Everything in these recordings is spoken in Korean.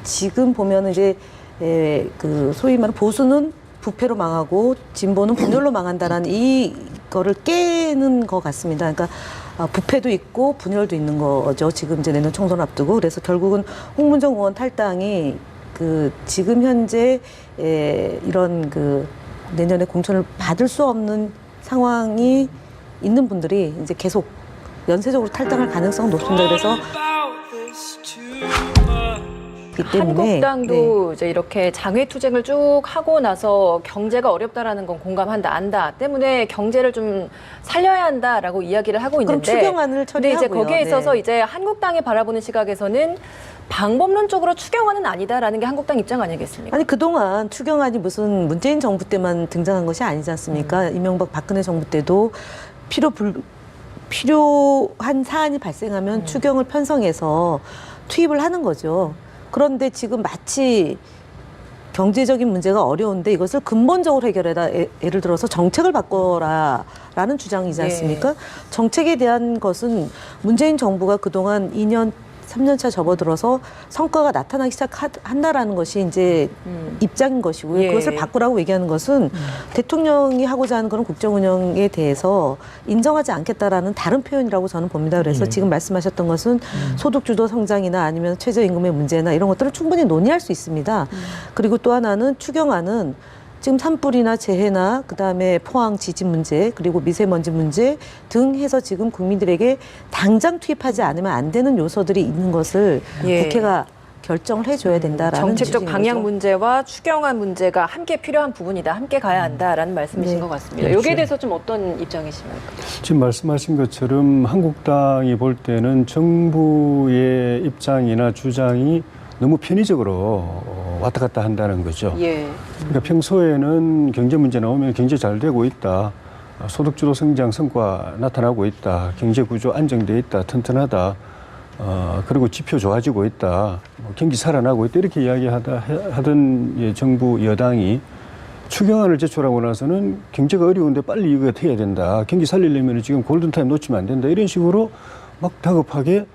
지금 보면은 이제 그 소위 말하는 보수는 부패로 망하고 진보는 분열로 망한다라는 이거를 깨는 것 같습니다. 그러니까 부패도 있고 분열도 있는 거죠. 지금 이제 내년 총선 앞두고. 그래서 결국은 홍문정 의원 탈당이 그 지금 현재 이런 그 내년에 공천을 받을 수 없는 상황이 있는 분들이 이제 계속 연쇄적으로 탈당할 가능성은 높습니다. 그래서 한국당도 네. 이제 이렇게 장외 투쟁을 쭉 하고 나서 경제가 어렵다라는 건 공감한다, 안다 때문에 경제를 좀 살려야 한다라고 이야기를 하고 있는데, 그럼 추경안을 처리하고요. 근데 이제 거기에 있어서 네. 이제 한국당이 바라보는 시각에서는 방법론적으로 추경안은 아니다라는 게 한국당 입장 아니겠습니까? 아니 그동안 추경안이 무슨 문재인 정부 때만 등장한 것이 아니지 않습니까? 이명박 박근혜 정부 때도 필요한 사안이 발생하면 추경을 편성해서 투입을 하는 거죠. 그런데 지금 마치 경제적인 문제가 어려운데 이것을 근본적으로 해결해라. 예를 들어서 정책을 바꿔라라는 주장이지 않습니까? 예. 정책에 대한 것은 문재인 정부가 그동안 2년, 3년차 접어들어서 성과가 나타나기 시작한다라는 것이 이제 입장인 것이고요. 예. 그것을 바꾸라고 얘기하는 것은 대통령이 하고자 하는 그런 국정 운영에 대해서 인정하지 않겠다라는 다른 표현이라고 저는 봅니다. 그래서 지금 말씀하셨던 것은 소득주도 성장이나 아니면 최저임금의 문제나 이런 것들을 충분히 논의할 수 있습니다. 그리고 또 하나는 추경안은 지금 산불이나 재해나 그다음에 포항 지진 문제 그리고 미세먼지 문제 등 해서 지금 국민들에게 당장 투입하지 않으면 안 되는 요소들이 있는 것을 예. 국회가 결정을 해줘야 된다라는 정책적 방향 거죠. 문제와 추경안 문제가 함께 필요한 부분이다. 함께 가야 한다라는 말씀이신 네. 것 같습니다. 그렇죠. 여기에 대해서 좀 어떤 입장이십니까? 지금 말씀하신 것처럼 한국당이 볼 때는 정부의 입장이나 주장이 너무 편의적으로 왔다 갔다 한다는 거죠. 예. 그러니까 평소에는 경제 문제 나오면 경제 잘 되고 있다. 소득주도 성장 성과 나타나고 있다. 경제 구조 안정돼 있다. 튼튼하다. 그리고 지표 좋아지고 있다. 경기 살아나고 있다. 이렇게 이야기하던 정부 여당이 추경안을 제출하고 나서는 경제가 어려운데 빨리 이거 해야 된다. 경기 살리려면 지금 골든타임 놓치면 안 된다. 이런 식으로 막 다급하게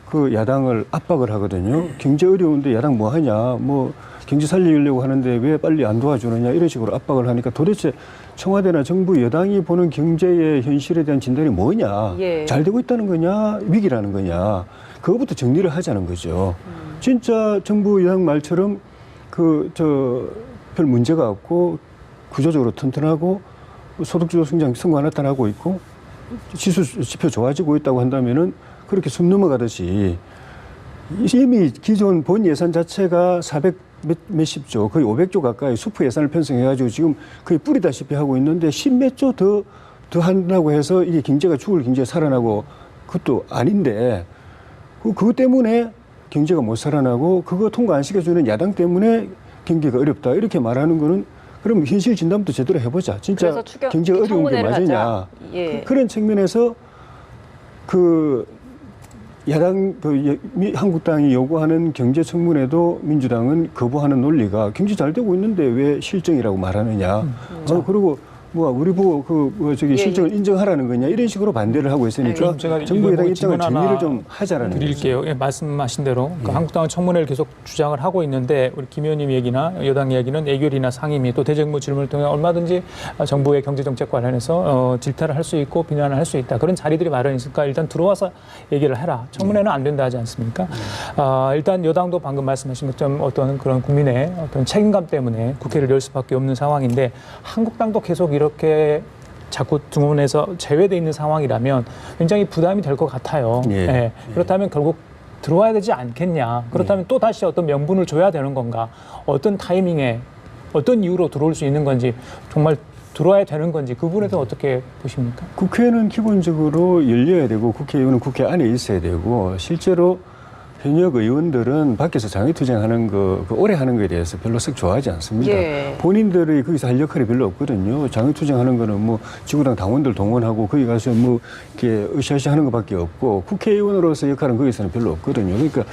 그 야당을 압박을 하거든요. 경제 어려운데 야당 뭐 하냐. 뭐 경제 살리려고 하는데 왜 빨리 안 도와주느냐. 이런 식으로 압박을 하니까 도대체 청와대나 정부 여당이 보는 경제의 현실에 대한 진단이 뭐냐. 예. 잘 되고 있다는 거냐. 위기라는 거냐. 그거부터 정리를 하자는 거죠. 진짜 정부 여당 말처럼 별 문제가 없고 구조적으로 튼튼하고 소득주도 성장 성과 나타나고 있고 지표 좋아지고 있다고 한다면은 그렇게 숨 넘어가듯이 이미 기존 본 예산 자체가 400 몇십조, 거의 500조 가까이 수프 예산을 편성해가지고 지금 거의 뿌리다시피 하고 있는데 10몇 조 더 한다고 해서 이게 경제가 죽을 경제가 살아나고 그것도 아닌데 그것 때문에 경제가 못 살아나고 그거 통과 안 시켜주는 야당 때문에 경기가 어렵다 이렇게 말하는 거는 그럼 현실 진단부터 제대로 해보자. 진짜 경제가 어려운 게 맞으냐. 예. 그런 측면에서 한국당이 요구하는 경제 청문회도 민주당은 거부하는 논리가 경제 잘 되고 있는데 왜 실정이라고 말하느냐. 그리고 우리 보고 실정을 인정하라는 거냐 이런 식으로 반대를 하고 있으니까 정부 여당 입장을 정리를 좀 하자라는 드릴게요. 거죠. 예, 말씀하신 대로 한국당은 청문회를 계속 주장을 하고 있는데 우리 김 의원님 얘기나 여당 얘기는 애결이나 상임위 또 대정부 질문을 통해 얼마든지 정부의 경제정책 관련해서 질타를 할 수 있고 비난을 할 수 있다. 그런 자리들이 마련이 있으니까 일단 들어와서 얘기를 해라. 청문회는 안 된다 하지 않습니까? 일단 여당도 방금 말씀하신 것처럼 어떤 그런 국민의 어떤 책임감 때문에 국회를 열 수밖에 없는 상황인데 한국당도 계속 이렇게 자꾸 증언에서 제외되어 있는 상황이라면 굉장히 부담이 될 것 같아요. 예. 예. 그렇다면 결국 들어와야 되지 않겠냐. 그렇다면 또 다시 어떤 명분을 줘야 되는 건가. 어떤 타이밍에 어떤 이유로 들어올 수 있는 건지 정말 들어와야 되는 건지 그 부분에서 어떻게 보십니까? 국회는 기본적으로 열려야 되고 국회의원은 국회 안에 있어야 되고 실제로 현역 의원들은 밖에서 장외투쟁하는 오래 하는 거에 대해서 별로 썩 좋아하지 않습니다. 예. 본인들이 거기서 할 역할이 별로 없거든요. 장외투쟁하는 거는 뭐 지구당 당원들 동원하고 거기 가서 뭐 이렇게 으쌰으쌰 하는 것밖에 없고 국회의원으로서 역할은 거기서는 별로 없거든요. 그러니까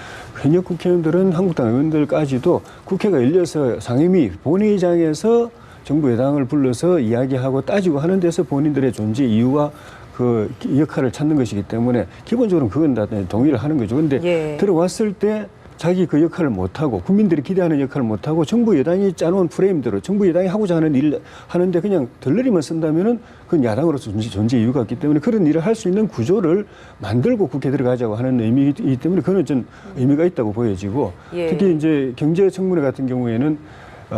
현역 국회의원들은 한국당 의원들까지도 국회가 열려서 상임위 본회의장에서 정부 여당을 불러서 이야기하고 따지고 하는 데서 본인들의 존재 이유와 그 역할을 찾는 것이기 때문에 기본적으로 그건 다 동의를 하는 거죠. 그런데 들어왔을 때 자기 그 역할을 못하고 국민들이 기대하는 역할을 못하고 정부 여당이 짜놓은 프레임대로 정부 여당이 하고자 하는 일을 하는데 그냥 덜러리만 쓴다면은 그건 야당으로서 존재 이유가 없기 때문에 그런 일을 할 수 있는 구조를 만들고 국회에 들어가자고 하는 의미이기 때문에 그건 좀 의미가 있다고 보여지고 예. 특히 이제 경제청문회 같은 경우에는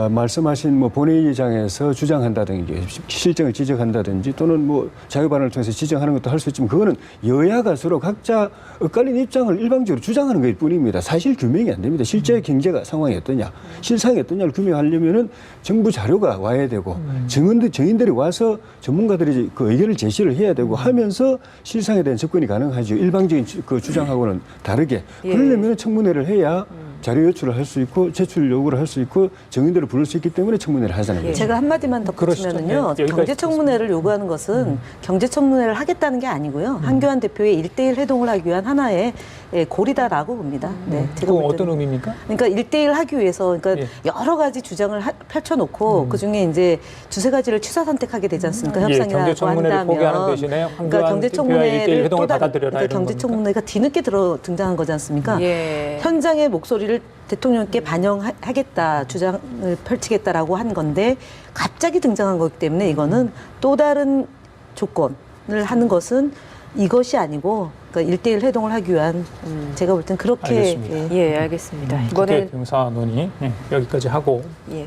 말씀하신 뭐 본회의장에서 주장한다든지 실정을 지적한다든지 또는 뭐 자유발언을 통해서 지적하는 것도 할 수 있지만 그거는 여야가 서로 각자 엇갈린 입장을 일방적으로 주장하는 것 뿐입니다. 사실 규명이 안 됩니다. 실제 경제가 상황이 어떠냐, 실상이 어떠냐를 규명하려면은 정부 자료가 와야 되고 정인들이 와서 전문가들이 그 의견을 제시를 해야 되고 하면서 실상에 대한 접근이 가능하죠. 일방적인 그 주장하고는 다르게. 그러려면 청문회를 해야 자료 요출을 할 수 있고 제출 요구를 할 수 있고 정인들을 부를 수 있기 때문에 청문회를 하잖아요. 예. 제가 한마디만 더 붙이면은요. 네, 경제청문회를 요구하는 것은 경제청문회를 하겠다는 게 아니고요. 한교안 대표의 1대1 회동을 하기 위한 하나의 고리다라고 봅니다. 네, 제가 그건 볼 어떤 때는. 의미입니까? 그러니까 1대1 하기 위해서 그러니까 예. 여러 가지 주장을 펼쳐놓고 그중에 이제 두세 가지를 취사 선택하게 되지 않습니까? 협상이라고 경제청문회를 한다면. 포기하는 대신에 그러니까 경제청문회를 회동을 또 받아들여라. 그러니까 경제청문회가 뒤늦게 등장한 거지 않습니까? 예. 현장의 목소리를 대통령께 반영하겠다, 주장을 펼치겠다라고 한 건데 갑자기 등장한 거기 때문에 이거는 또 다른 조건을 하는 것은 이것이 아니고 그러니까 1대1 회동을 하기 위한 제가 볼 땐 그렇게 알겠습니다. 예, 알겠습니다. 국회 이번에 병사 논의 여기까지 하고 예.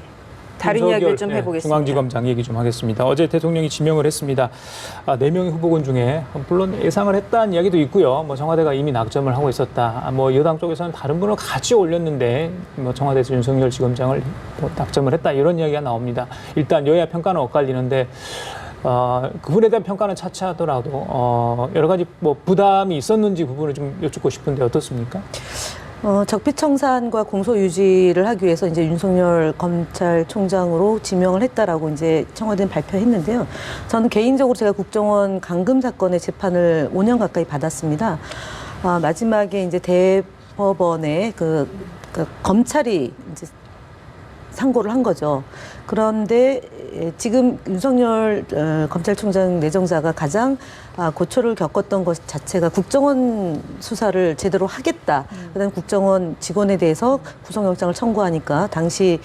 다른 이야기를 좀 해보겠습니다. 중앙지검장 얘기 좀 하겠습니다. 어제 대통령이 지명을 했습니다. 4명의 후보군 중에 물론 예상을 했다는 이야기도 있고요. 뭐 청와대가 이미 낙점을 하고 있었다. 뭐 여당 쪽에서는 다른 분을 같이 올렸는데 뭐 청와대에서 윤석열 지검장을 낙점을 했다 이런 이야기가 나옵니다. 일단 여야 평가는 엇갈리는데 그분에 대한 평가는 차치하더라도 여러 가지 뭐 부담이 있었는지 부분을 좀 여쭙고 싶은데 어떻습니까? 적폐청산과 공소 유지를 하기 위해서 이제 윤석열 검찰총장으로 지명을 했다라고 이제 청와대는 발표했는데요. 저는 개인적으로 제가 국정원 감금 사건의 재판을 5년 가까이 받았습니다. 마지막에 이제 대법원에 그 검찰이 이제 상고를 한 거죠. 그런데 지금 윤석열 검찰총장 내정자가 가장 고초를 겪었던 것 자체가 국정원 수사를 제대로 하겠다. 그다음 국정원 직원에 대해서 구속영장을 청구하니까 당시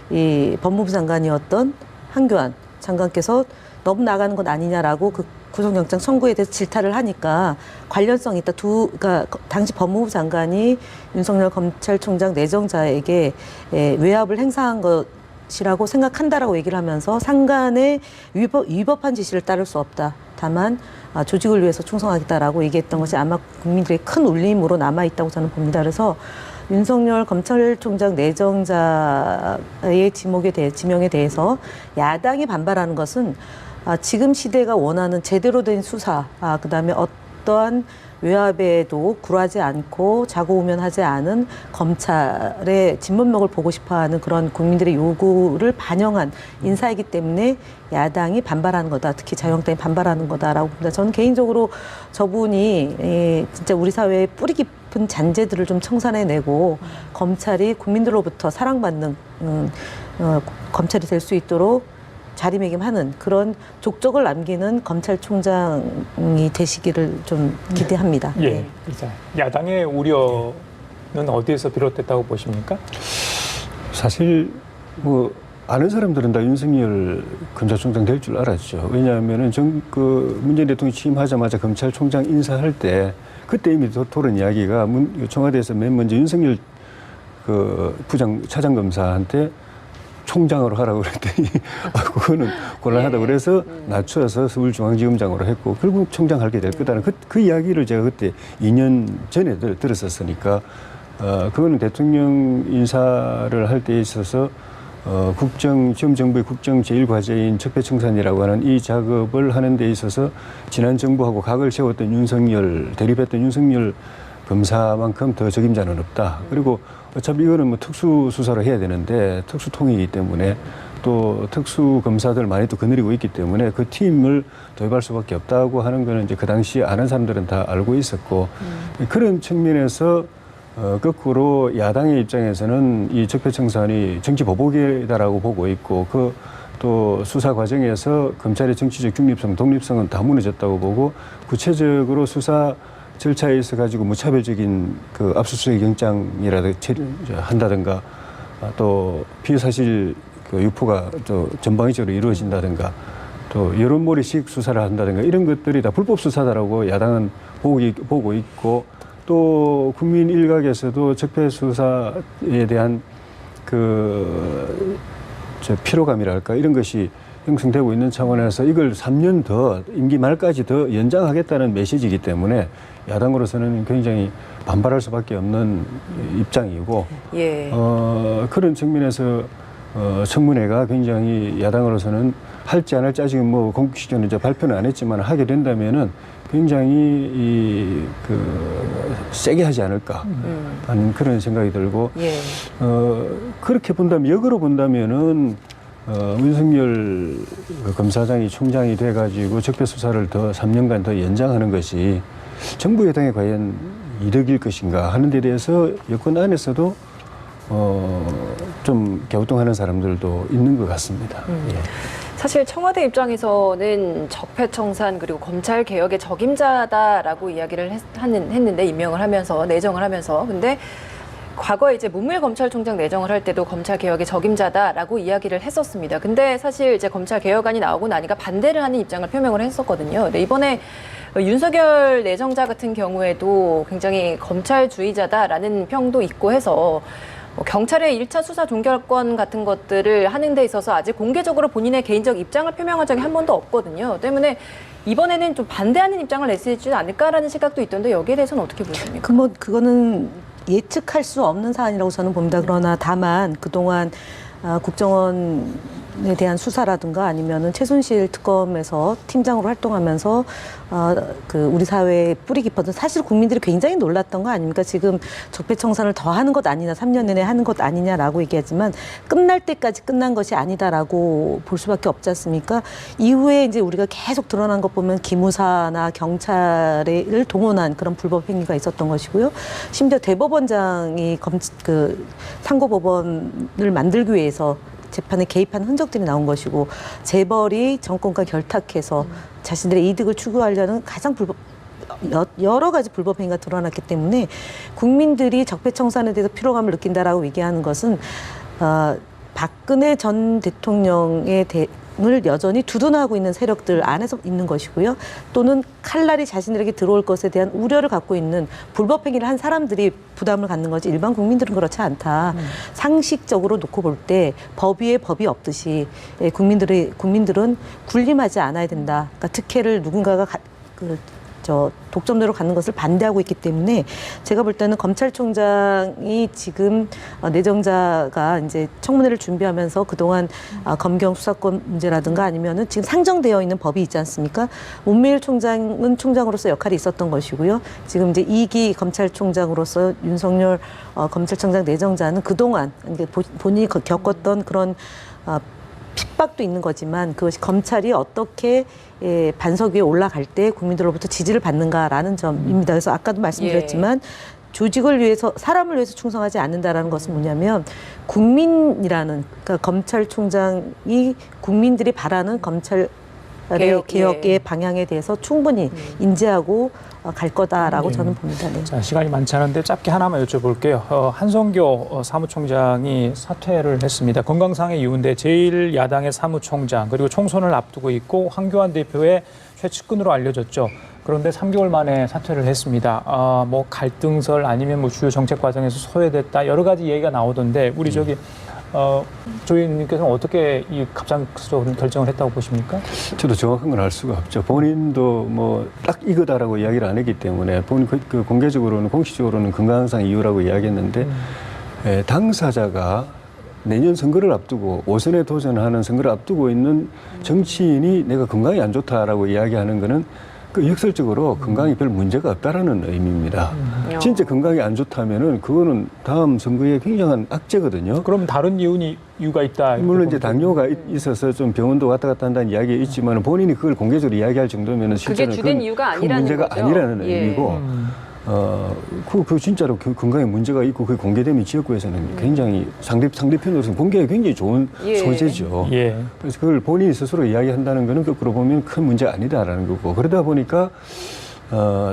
이 법무부 장관이었던 한교안 장관께서 너무 나가는 것 아니냐라고 그 구속영장 청구에 대해서 질타를 하니까 관련성이 있다. 그러니까 당시 법무부 장관이 윤석열 검찰총장 내정자에게 외압을 행사한 것이라고 생각한다라고 얘기를 하면서 상간의 위법한 지시를 따를 수 없다. 다만 조직을 위해서 충성하겠다라고 얘기했던 것이 아마 국민들의 큰 울림으로 남아있다고 저는 봅니다. 그래서 윤석열 검찰총장 내정자의 지명에 대해서 야당이 반발하는 것은 지금 시대가 원하는 제대로 된 수사, 그다음에 어떠한 외압에도 굴하지 않고 자고우면하지 않은 검찰의 진면목을 보고 싶어하는 그런 국민들의 요구를 반영한 인사이기 때문에 야당이 반발하는 거다. 특히 자유한국당이 반발하는 거다라고 봅니다. 저는 개인적으로 저분이 진짜 우리 사회의 뿌리 깊은 잔재들을 좀 청산해내고 검찰이 국민들로부터 사랑받는 검찰이 될 수 있도록 자리매김하는 그런 족적을 남기는 검찰총장이 되시기를 좀 기대합니다. 예. 네. 야당의 우려는 어디에서 비롯됐다고 보십니까? 사실 뭐 아는 사람들은 다 윤석열 검찰총장 될 줄 알았죠. 왜냐하면은 문재인 대통령이 취임하자마자 검찰총장 인사할 때 그때 이미 토론 이야기가 청와대에서 맨 먼저 윤석열 그 차장검사한테 총장으로 하라고 그랬더니 그거는 곤란하다 그래서 낮춰서 서울중앙지검장으로 했고 결국 총장 하게 될 거다는 그 이야기를 제가 그때 2년 전에 들었었으니까 그거는 대통령 인사를 할 때 있어서 지금 정부의 국정 제1과제인 적폐청산이라고 하는 이 작업을 하는 데 있어서 지난 정부하고 각을 세웠던 대립했던 윤석열 검사만큼 더 적임자는 없다. 그리고 어차피 이거는 뭐 특수수사로 해야 되는데 특수통이기 때문에 또 특수검사들 많이 또 거느리고 있기 때문에 그 팀을 도입할 수밖에 없다고 하는 거는 이제 그 당시 아는 사람들은 다 알고 있었고 그런 측면에서 거꾸로 야당의 입장에서는 이 적폐청산이 정치보복이다라고 보고 있고 또 수사 과정에서 검찰의 정치적 중립성, 독립성은 다 무너졌다고 보고 구체적으로 수사 절차에 있어 가지고 무차별적인 그 압수수색 영장이라도 한다든가 또 피의사실 그 유포가 또 전방위적으로 이루어진다든가 또 여론몰이식 수사를 한다든가 이런 것들이 다 불법 수사다라고 야당은 보고 있고 또 국민 일각에서도 적폐 수사에 대한 피로감이랄까 이런 것이 형성되고 있는 차원에서 이걸 3년 더 임기 말까지 더 연장하겠다는 메시지이기 때문에 야당으로서는 굉장히 반발할 수밖에 없는 입장이고 예. 그런 측면에서 청문회가 굉장히 야당으로서는 할지 안 할지 아직 뭐 공식적으로 이제 발표는 안 했지만 하게 된다면은 굉장히 세게 하지 않을까 하는 그런 생각이 들고 예. 그렇게 본다면 역으로 본다면은 윤석열 검사장이 총장이 돼가지고 적폐 수사를 더 3년간 더 연장하는 것이 정부 여당에 과연 이득일 것인가 하는 데 대해서 여권 안에서도 좀 갸우뚱하는 사람들도 있는 것 같습니다. 예. 사실 청와대 입장에서는 적폐청산 그리고 검찰 개혁의 적임자다라고 이야기를 했는데 임명을 하면서 내정을 하면서 근데 과거에 이제 문무일 검찰총장 내정을 할 때도 검찰 개혁의 적임자다라고 이야기를 했었습니다. 근데 사실 이제 검찰 개혁안이 나오고 나니까 반대를 하는 입장을 표명을 했었거든요. 근데 이번에 윤석열 내정자 같은 경우에도 굉장히 검찰주의자다라는 평도 있고 해서 경찰의 1차 수사 종결권 같은 것들을 하는 데 있어서 아직 공개적으로 본인의 개인적 입장을 표명한 적이 한 번도 없거든요. 때문에 이번에는 좀 반대하는 입장을 내시지 않을까라는 시각도 있던데 여기에 대해서는 어떻게 보십니까? 그거는 예측할 수 없는 사안이라고 저는 봅니다. 그러나 다만 그동안 국정원에 대한 수사라든가 아니면은 최순실 특검에서 팀장으로 활동하면서 우리 사회에 뿌리 깊었던 사실 국민들이 굉장히 놀랐던 거 아닙니까? 지금 적폐청산을 더 하는 것 아니냐, 3년 내내 하는 것 아니냐라고 얘기하지만 끝날 때까지 끝난 것이 아니다라고 볼 수밖에 없지 않습니까? 이후에 이제 우리가 계속 드러난 것 보면 기무사나 경찰을 동원한 그런 불법 행위가 있었던 것이고요. 심지어 대법원장이 상고법원을 만들기 위해서 재판에 개입한 흔적들이 나온 것이고 재벌이 정권과 결탁해서 자신들의 이득을 추구하려는 가장 여러 가지 불법 행위가 드러났기 때문에 국민들이 적폐청산에 대해서 피로감을 느낀다라고 얘기하는 것은 박근혜 전 대통령의 을 여전히 두둔하고 있는 세력들 안에서 있는 것이고요. 또는 칼날이 자신들에게 들어올 것에 대한 우려를 갖고 있는 불법 행위를 한 사람들이 부담을 갖는 거지 일반 국민들은 그렇지 않다. 상식적으로 놓고 볼 때 법 위에 법이 없듯이 국민들은 군림하지 않아야 된다. 그러니까 특혜를 누군가가 독점대로 갖는 것을 반대하고 있기 때문에 제가 볼 때는 검찰총장이 지금 내정자가 이제 청문회를 준비하면서 그동안 검경 수사권 문제라든가 아니면은 지금 상정되어 있는 법이 있지 않습니까? 문무일 총장은 총장으로서 역할이 있었던 것이고요. 지금 이제 2기 검찰총장으로서 윤석열 검찰총장 내정자는 그동안 이제 본인이 겪었던 그런 핍박도 있는 거지만 그것이 검찰이 어떻게 반석 위에 올라갈 때 국민들로부터 지지를 받는가라는 점입니다. 그래서 아까도 말씀드렸지만 조직을 위해서 사람을 위해서 충성하지 않는다라는 것은 뭐냐면 국민이라는 그러니까 검찰총장이 국민들이 바라는 검찰 개혁의 방향에 대해서 충분히 인지하고 갈 거다라고 저는 봅니다. 네. 자, 시간이 많지 않은데 짧게 하나만 여쭤볼게요. 한성교 사무총장이 사퇴를 했습니다. 건강상의 이유인데 제1야당의 사무총장 그리고 총선을 앞두고 있고 황교안 대표의 최측근으로 알려졌죠. 그런데 3개월 만에 사퇴를 했습니다. 뭐 갈등설 아니면 뭐 주요 정책 과정에서 소외됐다 여러 가지 얘기가 나오던데 우리 조의원님께서는 어떻게 이 갑작스러운 결정을 했다고 보십니까? 저도 정확한 건 알 수가 없죠. 본인도 뭐 딱 이거다라고 이야기를 안 했기 때문에 본인 공개적으로는 공식적으로는 건강상 이유라고 이야기했는데 당사자가 내년 선거를 앞두고 5선에 도전하는 선거를 앞두고 있는 정치인이 내가 건강이 안 좋다라고 이야기하는 거는 역설적으로 건강이 별 문제가 없다라는 의미입니다. 진짜 건강이 안 좋다면은 그거는 다음 선거에 굉장한 악재거든요. 그럼 다른 이유가 있다. 물론 이제 당뇨가 있어서 좀 병원도 왔다 갔다 한다는 이야기가 있지만 본인이 그걸 공개적으로 이야기할 정도면은 그게 주된 이유가 아니라는 문제가 거죠. 아니라는 의미고. 그 진짜로 건강에 문제가 있고 그게 공개되면 지역구에서는 굉장히 상대편으로서는 공개가 굉장히 좋은 소재죠. 그래서 그걸 본인이 스스로 이야기한다는 거는 거꾸로 보면 큰 문제가 아니다라는 거고 그러다 보니까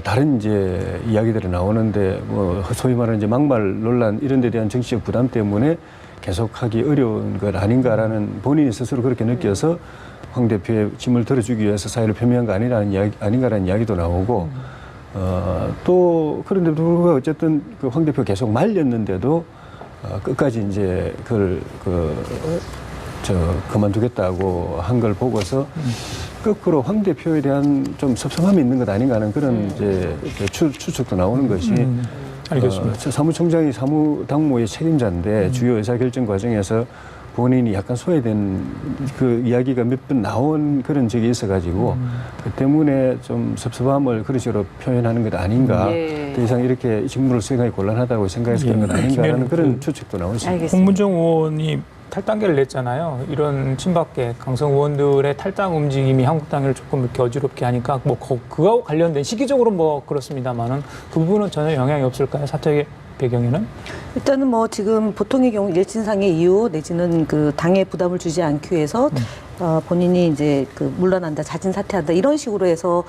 다른 이제 이야기들이 나오는데 뭐 소위 말하는 이제 막말 논란 이런 데 대한 정치적 부담 때문에 계속하기 어려운 것 아닌가라는 본인이 스스로 그렇게 느껴서 황 대표의 짐을 들어주기 위해서 사의를 표명한 거 아닌가라는 이야기도 나오고 또 그런데도 불구하고 어쨌든 그 황 대표 계속 말렸는데도 끝까지 이제 그걸 그만두겠다고 한 걸 보고서 거꾸로 황 대표에 대한 좀 섭섭함이 있는 것 아닌가 하는 그런 이제 추측도 나오는 것이 알겠습니다. 사무총장이 사무당무의 책임자인데 주요 의사결정 과정에서 본인이 약간 소외된 그 이야기가 몇 번 나온 그런 적이 있어가지고 그 때문에 좀 섭섭함을 그런 식으로 표현하는 것 아닌가. 예. 더 이상 이렇게 직무를 수행하기 곤란하다고 생각해서 그런 것 아닌가라는 그런 추측도 나올 수 있습니다. 알겠습니다. 홍문정 의원이 탈당계를 냈잖아요. 이런 친박계 강성 의원들의 탈당 움직임이 한국당을 조금 이렇게 어지럽게 하니까 뭐 그거하고 관련된 시기적으로 뭐 그렇습니다만은 그 부분은 전혀 영향이 없을까요? 사퇴의 배경에는? 일단은 뭐 지금 보통의 경우 일진상의 이유 내지는 그 당에 부담을 주지 않기 위해서 본인이 이제 그 물러난다, 자진 사퇴한다 이런 식으로 해서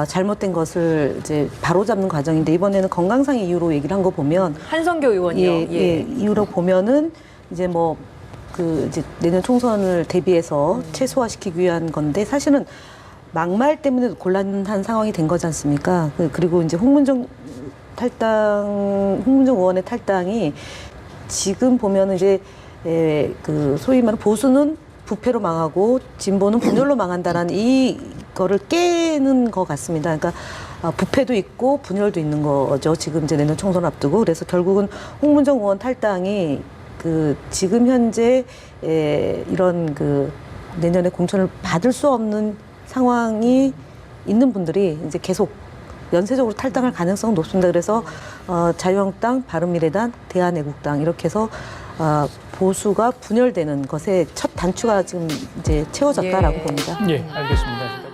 잘못된 것을 이제 바로잡는 과정인데 이번에는 건강상의 이유로 얘기를 한 거 보면 한성교 의원이요. 예, 이유로 보면은 이제 뭐 그 이제 내년 총선을 대비해서 최소화시키기 위한 건데 사실은 막말 때문에 곤란한 상황이 된 거지 않습니까? 그리고 이제 홍문정 의원의 탈당이 지금 보면은 이제 그 소위 말하는 보수는 부패로 망하고 진보는 분열로 망한다라는 이거를 깨는 것 같습니다. 그러니까 부패도 있고 분열도 있는 거죠. 지금 이제 내년 총선 앞두고 그래서 결국은 홍문정 의원 탈당이 그 지금 현재 이런 그 내년에 공천을 받을 수 없는 상황이 있는 분들이 이제 계속 연쇄적으로 탈당할 가능성은 높습니다. 그래서 자유한국당, 바른미래당, 대한애국당 이렇게 해서 보수가 분열되는 것에 첫 단추가 지금 이제 채워졌다라고 봅니다. 예, 알겠습니다.